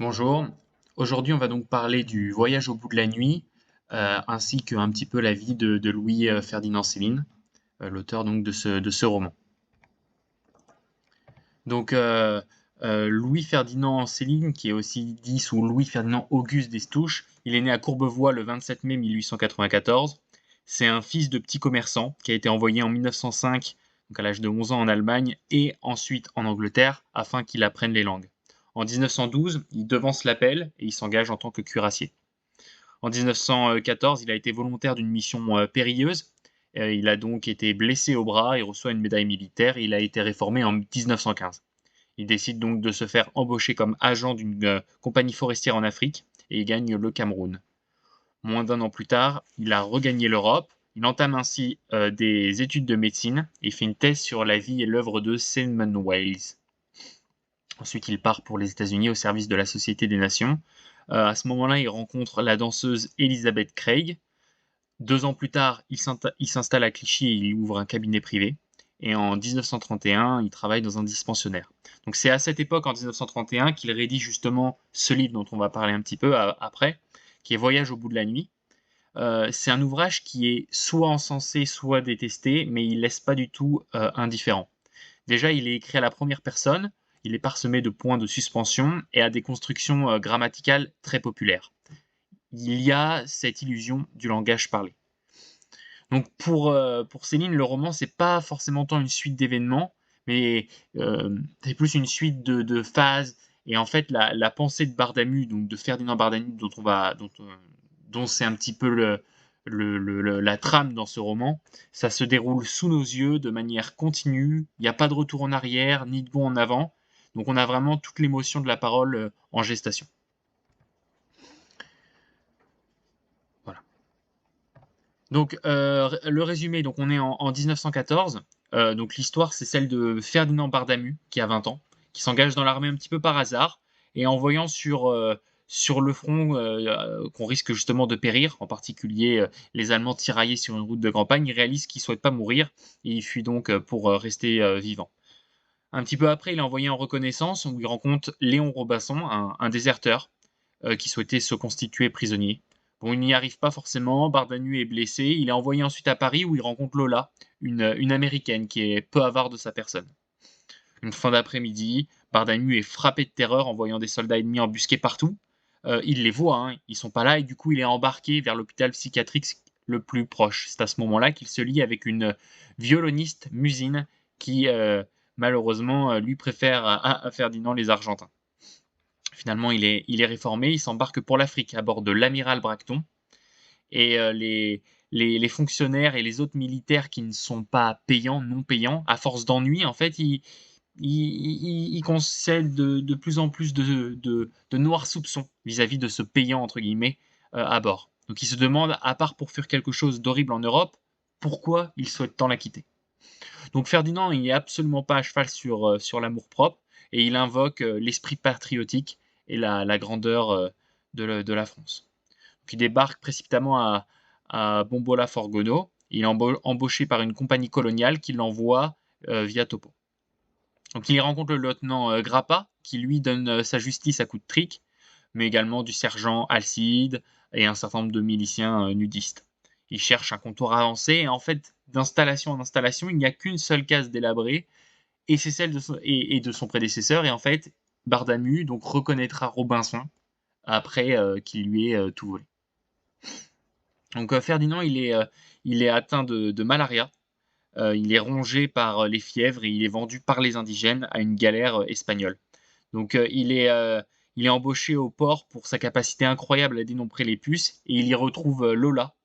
Bonjour, aujourd'hui on va donc parler du voyage au bout de la nuit, ainsi qu'un petit peu la vie de Louis Ferdinand Céline, l'auteur donc de ce roman. Donc Louis Ferdinand Céline, qui est aussi dit sous Louis Ferdinand Auguste d'Estouches, il est né à Courbevoie le 27 mai 1894. C'est un fils de petit commerçant qui a été envoyé en 1905, donc à l'âge de 11 ans en Allemagne, et ensuite en Angleterre, afin qu'il apprenne les langues. En 1912, il devance l'appel et il s'engage en tant que cuirassier. En 1914, il a été volontaire d'une mission périlleuse. Il a donc été blessé au bras et reçoit une médaille militaire. Il a été réformé en 1915. Il décide donc de se faire embaucher comme agent d'une compagnie forestière en Afrique et il gagne le Cameroun. Moins d'un an plus tard, il a regagné l'Europe. Il entame ainsi des études de médecine et fait une thèse sur la vie et l'œuvre de Simon Wales. Ensuite, il part pour les États-Unis au service de la Société des Nations. À ce moment-là, il rencontre la danseuse Elizabeth Craig. 2 ans plus tard, il s'installe à Clichy et il ouvre un cabinet privé. Et en 1931, il travaille dans un dispensaire. Donc c'est à cette époque, en 1931, qu'il rédige justement ce livre dont on va parler un petit peu après, qui est Voyage au bout de la nuit. C'est un ouvrage qui est soit encensé, soit détesté, mais il laisse pas du tout indifférent. Déjà, il est écrit à la première personne, il est parsemé de points de suspension et a des constructions grammaticales très populaires. Il y a cette illusion du langage parlé. Donc pour Céline, le roman, c'est pas forcément tant une suite d'événements, mais c'est plus une suite de phases. Et en fait, la pensée de Bardamu, donc de Ferdinand Bardamu, dont c'est un petit peu la trame dans ce roman, ça se déroule sous nos yeux de manière continue. Il n'y a pas de retour en arrière, ni de bond en avant. Donc on a vraiment toute l'émotion de la parole en gestation. Voilà. Donc le résumé, donc on est en 1914. Donc l'histoire, c'est celle de Ferdinand Bardamu, qui a 20 ans, qui s'engage dans l'armée un petit peu par hasard, et en voyant sur le front qu'on risque justement de périr, en particulier les Allemands tiraillés sur une route de campagne, il réalise qu'il ne souhaite pas mourir, et il fuit donc pour rester vivant. Un petit peu après, il est envoyé en reconnaissance, où il rencontre Léon Robinson, un déserteur, qui souhaitait se constituer prisonnier. Bon, il n'y arrive pas forcément, Bardanu est blessé, il est envoyé ensuite à Paris où il rencontre Lola, une américaine qui est peu avare de sa personne. Une fin d'après-midi, Bardanu est frappé de terreur en voyant des soldats ennemis embusqués partout. Il les voit, hein, ils sont pas là, et du coup il est embarqué vers l'hôpital psychiatrique le plus proche. C'est à ce moment-là qu'il se lie avec une violoniste musine qui, malheureusement, lui préfère à Ferdinand les Argentins. Finalement, il est réformé, il s'embarque pour l'Afrique à bord de l'amiral Bracton. Et les fonctionnaires et les autres militaires qui ne sont pas payants, non payants, à force d'ennui, en fait, ils concèdent de plus en plus de noirs soupçons vis-à-vis de ce payant, entre guillemets, à bord. Donc ils se demandent, à part pour faire quelque chose d'horrible en Europe, pourquoi ils souhaitent tant la quitter. Donc Ferdinand, il n'est absolument pas à cheval sur l'amour-propre, et il invoque l'esprit patriotique et la grandeur de la France. Donc il débarque précipitamment à Bombola-Forgono. Il est embauché par une compagnie coloniale qui l'envoie via Topo. Donc il y rencontre le lieutenant Grappa, qui lui donne sa justice à coups de trick, mais également du sergent Alcide et un certain nombre de miliciens nudistes. Il cherche un comptoir avancé et en fait, d'installation en installation, il n'y a qu'une seule case délabrée et c'est celle de son prédécesseur. Et en fait, Bardamu donc reconnaîtra Robinson après qu'il lui ait tout volé. Donc Ferdinand, il est atteint de malaria. Il est rongé par les fièvres et il est vendu par les indigènes à une galère espagnole. Donc il est embauché au port pour sa capacité incroyable à dénombrer les puces et il y retrouve Lola.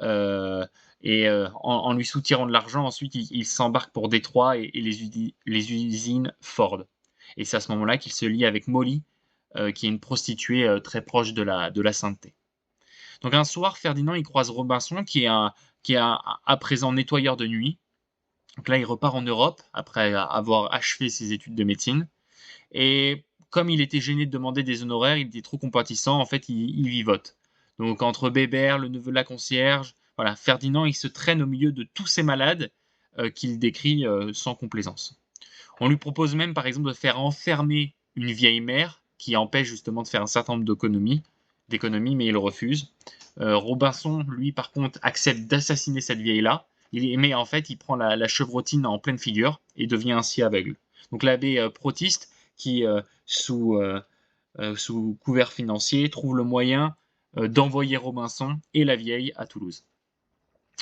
Euh, en lui soutirant de l'argent, ensuite il s'embarque pour Détroit et les usines Ford. Et c'est à ce moment-là qu'il se lie avec Molly, qui est une prostituée très proche de la sainteté. Donc un soir, Ferdinand il croise Robinson, qui est à présent nettoyeur de nuit. Donc là, il repart en Europe après avoir achevé ses études de médecine. Et comme il était gêné de demander des honoraires, il était trop compatissant, en fait, il vivote. Donc entre Bébert, le neveu de la concierge, voilà, Ferdinand, il se traîne au milieu de tous ces malades qu'il décrit sans complaisance. On lui propose même, par exemple, de faire enfermer une vieille mère qui empêche justement de faire un certain nombre d'économies, mais il refuse. Robinson, lui, par contre, accepte d'assassiner cette vieille-là, mais en fait, il prend la chevrotine en pleine figure et devient ainsi aveugle. Donc l'abbé Protiste, qui, sous couvert financier, trouve le moyen d'envoyer Robinson et la vieille à Toulouse.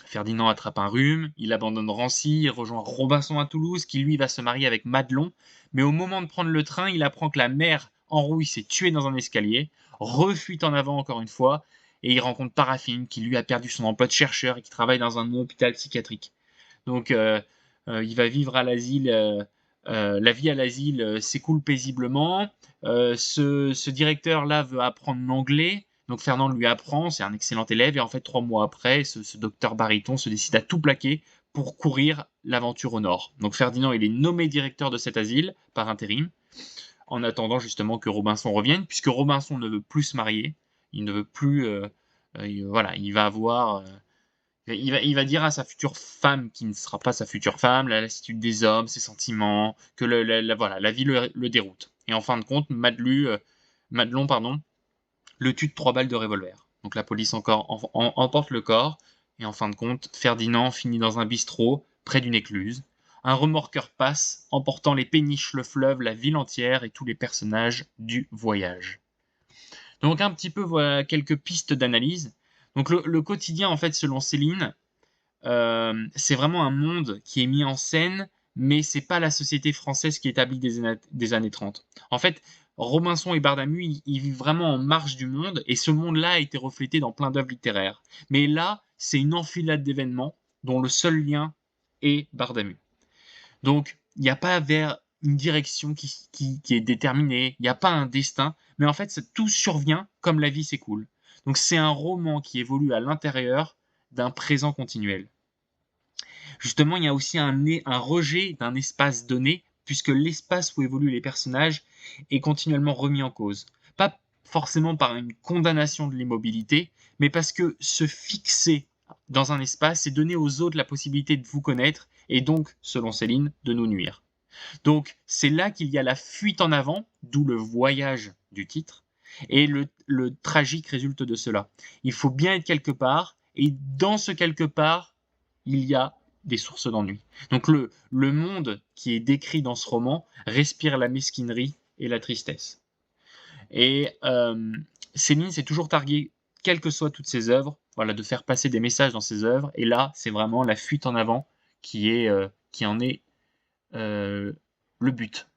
Ferdinand attrape un rhume, il abandonne Rancy, il rejoint Robinson à Toulouse, qui lui va se marier avec Madelon, mais au moment de prendre le train, il apprend que la mère en rouille s'est tuée dans un escalier, refuite en avant encore une fois, et il rencontre Paraphine, qui lui a perdu son emploi de chercheur et qui travaille dans un hôpital psychiatrique. Donc il va vivre à l'asile, la vie à l'asile s'écoule paisiblement. Ce directeur-là veut apprendre l'anglais, donc Ferdinand lui apprend, c'est un excellent élève, et en fait 3 mois après, ce docteur Baryton se décide à tout plaquer pour courir l'aventure au nord. Donc Ferdinand, il est nommé directeur de cet asile par intérim, en attendant justement que Robinson revienne, puisque Robinson ne veut plus se marier, il ne veut plus, voilà, il va avoir, il va dire à sa future femme, qui ne sera pas sa future femme, la lassitude des hommes, ses sentiments, que voilà, la vie le déroute. Et en fin de compte, Madelon, le tue de 3 balles de revolver. Donc la police emporte le corps, et en fin de compte, Ferdinand finit dans un bistrot, près d'une écluse. Un remorqueur passe, emportant les péniches, le fleuve, la ville entière et tous les personnages du voyage. Donc un petit peu, voilà, quelques pistes d'analyse. Donc le quotidien, en fait, selon Céline, c'est vraiment un monde qui est mis en scène, mais c'est pas la société française qui est établie des années 30. En fait, Robinson et Bardamu, ils vivent vraiment en marge du monde, et ce monde-là a été reflété dans plein d'œuvres littéraires. Mais là, c'est une enfilade d'événements dont le seul lien est Bardamu. Donc, il n'y a pas vers une direction qui est déterminée, il n'y a pas un destin, mais en fait, tout survient comme la vie s'écoule. Donc, c'est un roman qui évolue à l'intérieur d'un présent continuel. Justement, il y a aussi un rejet d'un espace donné, puisque l'espace où évoluent les personnages est continuellement remis en cause. Pas forcément par une condamnation de l'immobilité, mais parce que se fixer dans un espace, c'est donner aux autres la possibilité de vous connaître, et donc, selon Céline, de nous nuire. Donc, c'est là qu'il y a la fuite en avant, d'où le voyage du titre, et le tragique résulte de cela. Il faut bien être quelque part, et dans ce quelque part, il y a des sources d'ennui. Donc le monde qui est décrit dans ce roman respire la mesquinerie et la tristesse. Et Céline s'est toujours targuée, quelles que soient toutes ses œuvres, voilà, de faire passer des messages dans ses œuvres, et là, c'est vraiment la fuite en avant qui en est le but.